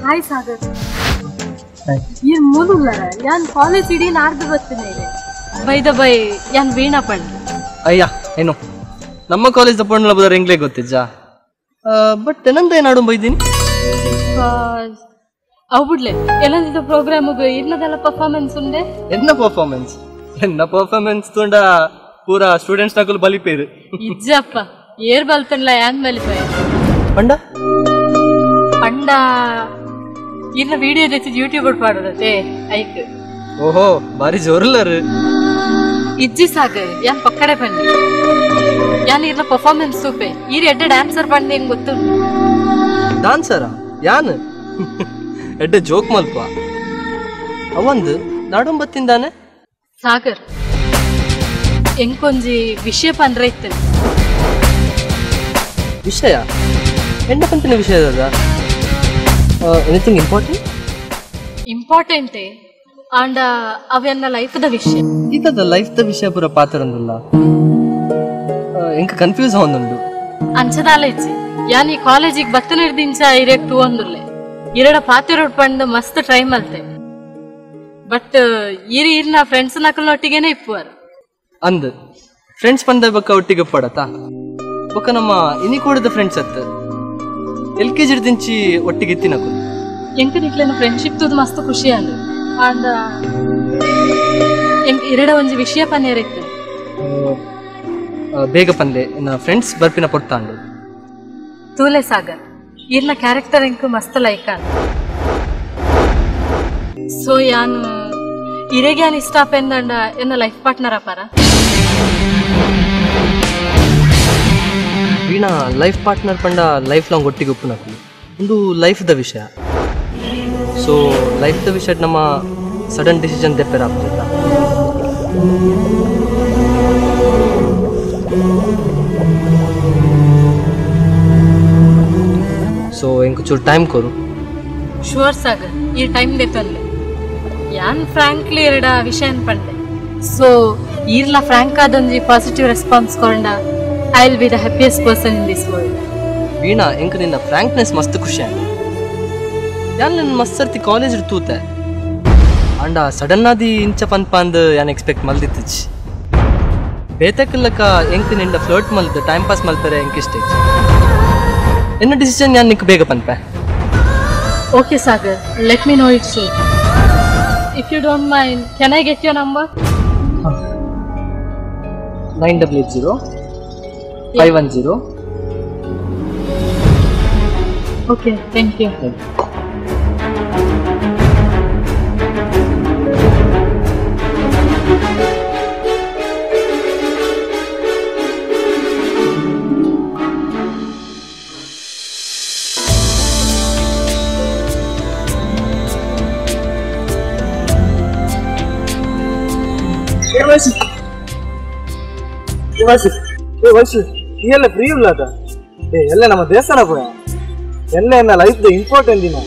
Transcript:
हाय सागर ये ಮೂದುಲ್ಲರ ಯಾನ್ ಕಾಲೇಜ್ ಇಡಿ ನಾಡ್ದು ಬರ್ತೀನಿ ಬೈ ದ ಬೈ ಯಾನ್ ವೀಣಾ ಪಂಡ್ ಅಯ್ಯ ಏನು ನಮ್ಮ ಕಾಲೇಜ್ ಪಂಡ್ಲ ಬದರ ಎಂಗ್ಲೇ ಗೊತ್ತಿಜ್ಜಾ ಬಟ್ ನಂದೇ ನಾಡು ಬೈದಿನಿ అవుబుడ్లే ఎలాంటి ప్రోగ్రామ్ ఇన్నదల పర్ఫార్మెన్స్ ఉండే ఎన్న పర్ఫార్మెన్స్ తోండా పూరా స్టూడెంట్స్ నకులు బలిపేరు ఇజ్జప్ప ఏర్ బల్తన్ల యాన్ బలిపేరు పండ ಇನ್ನ ವಿಡಿಯೋ ತೆಚ್ಚಿ ಯೂಟ್ಯೂಬ್ ಪಾಡೋದತೆ ಐಕ್ ಓಹೋ ಬಾರಿ ಜೋರುಲ್ಲರು ಇಜ್ಜಿ ಸಾಗ ಯಾನ್ ಪಕ್ಕಡೆ ಬನ್ನಿ ಯಾನ್ ಇರ್ನ ಪರ್ಫಾರ್ಮೆನ್ಸ್ ಸೂಪೆ ಈರಿ ಎಡ್ಡೆ ಡ್ಯಾನ್ಸರ್ ಬಂದು ಏನ್ ಗೊತ್ತು ಡ್ಯಾನ್ಸರಾ ಯಾನ್ ಎಡ್ಡೆ ಜೋಕ್ ಮಲ್ಪ ಅವಂದು ನಾಡೊಂಬತ್ತಿಂದಾನೆ ಸಾಗರ್ ಎಂಕೊಂಜಿ ವಿಷಯ ಪಂದ್ರೆ ಇತ್ತು ವಿಷಯ ಎಂಡ ಪಂತಿನ ವಿಷಯದ ಎನಿಥಿಂಗ್ ಇಂಪಾರ್ಟೆಂಟ್ ಅಂಡ್ ಅವೆನ್ನ ಲೈಫ್ ದ ವಿಷಯ ಈತದ ಲೈಫ್ ದ ವಿಷಯ ಪೂರ ಪಾತರಂದುಲ್ಲ ಎಂಕ ಕನ್ಫ್ಯೂಸ್ ಆವೊಂದುಂಡು ಅಂಚದಾಲ ಇಜ್ಜಿ ಯಾನ್ ಈ ಕಾಲೇಜಿಗೆ ಬತ್ತನ ಹಿಡ್ದಿಂಚ ಇರೆಕ್ ಟೂ ಒಂದುಲ್ಲೆ ಇರಡ ಪಾತಿರೋಡ್ ಪಂಡ್ ಮಸ್ತ್ ಟ್ರೈ ಮಲ್ತೆ ಬಟ್ ಈರಿ ಇರ್ನ ಫ್ರೆಂಡ್ಸ್ ನಕಲ್ನೊಟ್ಟಿಗೆನೆ ಇಪ್ಪುವರು ಅಂದ್ ಫ್ರೆಂಡ್ಸ್ ಪಂದ ಬಕ್ಕ ಒಟ್ಟಿಗೆ ಪಡತಾ ಬೊಕ್ಕ ನಮ್ಮ ಇನಿಕೋಡದ ಫ್ರೆಂಡ್ಸ್ ಅತ್ತ LKG ದಿಂಚಿ ಒಟ್ಟಿಗೆ ಇತ್ತಿನಕು ಎಂಕ ನಿಕ್ಲೆನ ಫ್ರೆಂಡ್ಶಿಪ್ ತುದು ಮಸ್ತ್ ಖುಷಿ ಅಂದ್ ಅಂಡ್ ಎಂಕ ಇರಡ ಒಂಜಿ ವಿಷಯ ಪನ್ನೇರ ಇತ್ತು ಬೇಗ ಪನ್ಲೆ ನನ್ನ ಫ್ರೆಂಡ್ಸ್ ಬರ್ಪಿನ ಪೊಟ್ಟಾಂಡು ತೂಲೆ ಸಾಗರ್ ಇರ್ನ ಕ್ಯಾರೆಕ್ಟರ್ ಎಂಕ ಮಸ್ತ್ ಲೈಕ್ ಅಂದ್ ಸೊ ಯಾನ್ ಇರೆಗೆ ಯಾನ್ ಇಷ್ಟ ಪೆಂದಂಡ ಎನ್ನ ಲೈಫ್ ಪಾರ್ಟ್ನರ್ ಅಪಾರ ವೀಣಾ ಲೈಫ್ ಪಾರ್ಟ್ನರ್ ಪಂಡ ಲೈಫ್ ಲಾಂಗ್ ಒಟ್ಟಿಗೆ ಉಪ್ಪುನಕು ಒಂದು ಲೈಫ್ ದ ವಿಷಯ ಸೊ ಲೈಫ್ ದ ವಿಷಯ ನಮ್ಮ ಸಡನ್ ಡಿಸಿಷನ್ ದೆಪ್ಪೆರ ಆಗ್ತದ ಸೊ ಎಂಕ್ ಚೂರು ಟೈಮ್ ಕೊರು ಶೂರ್ ಸಾಗರ್ ಈ ಟೈಮ್ ದೆತ್ತಲ್ಲ ಯಾನ್ ಫ್ರಾಂಕ್ಲಿ ಎರಡ ವಿಷಯ ಪಂಡೆ ಸೊ ಈರ್ಲ ಫ್ರಾಂಕ್ ಆದೊಂಜಿ ಪಾಸಿಟಿವ್ ರೆಸ್ಪಾನ್ಸ್ ಕೊರಂಡ I will be the happiest person in this world. Veena ಎಂಕ ನಿನ್ನ ಫ್ರಾಂಕ್ನೆಸ್ ಮಸ್ತ್ ಖುಷಿ ಆಯ್ತು ಯಾನ್ ನನ್ನ ಮಸ್ತ್ ಸರ್ತಿ ಕಾಲೇಜ್ ತೂತೆ ಅಂಡ ಸಡನ್ ಆದಿ ಇಂಚ ಪನ್ಪ ಅಂದ್ ಯಾನ್ ಎಕ್ಸ್ಪೆಕ್ಟ್ ಮಲ್ದಿತ್ತಿಚ್ಚಿ ಬೇತಕ್ಕಲ್ಲಕ ಎಂಕ ನಿಂದ ಫ್ಲರ್ಟ್ ಮಲ್ದ ಟೈಮ್ ಪಾಸ್ ಮಲ್ಪರೆ ಎಂಕ ಇಷ್ಟ ಎನ್ನ ಡಿಸಿಷನ್ ಯಾನ್ ನಿಕ್ ಬೇಗ ಪನ್ಪೆ Okay Sagar, let me know it soon. If you don't mind, can I get your number? 980 510. Okay, thank you. ವಯಸ್ಸು ಈ ಎಲ್ಲ ಫ್ರೀ ಇಲ್ಲ ಎಲ್ಲ ನಮ್ಮ ದೇವಸ್ಥಾನ ಕೂಡ ಎಲ್ಲ ಲೈಫ್ ಇಂಪಾರ್ಟೆಂಟ್ ದಿನ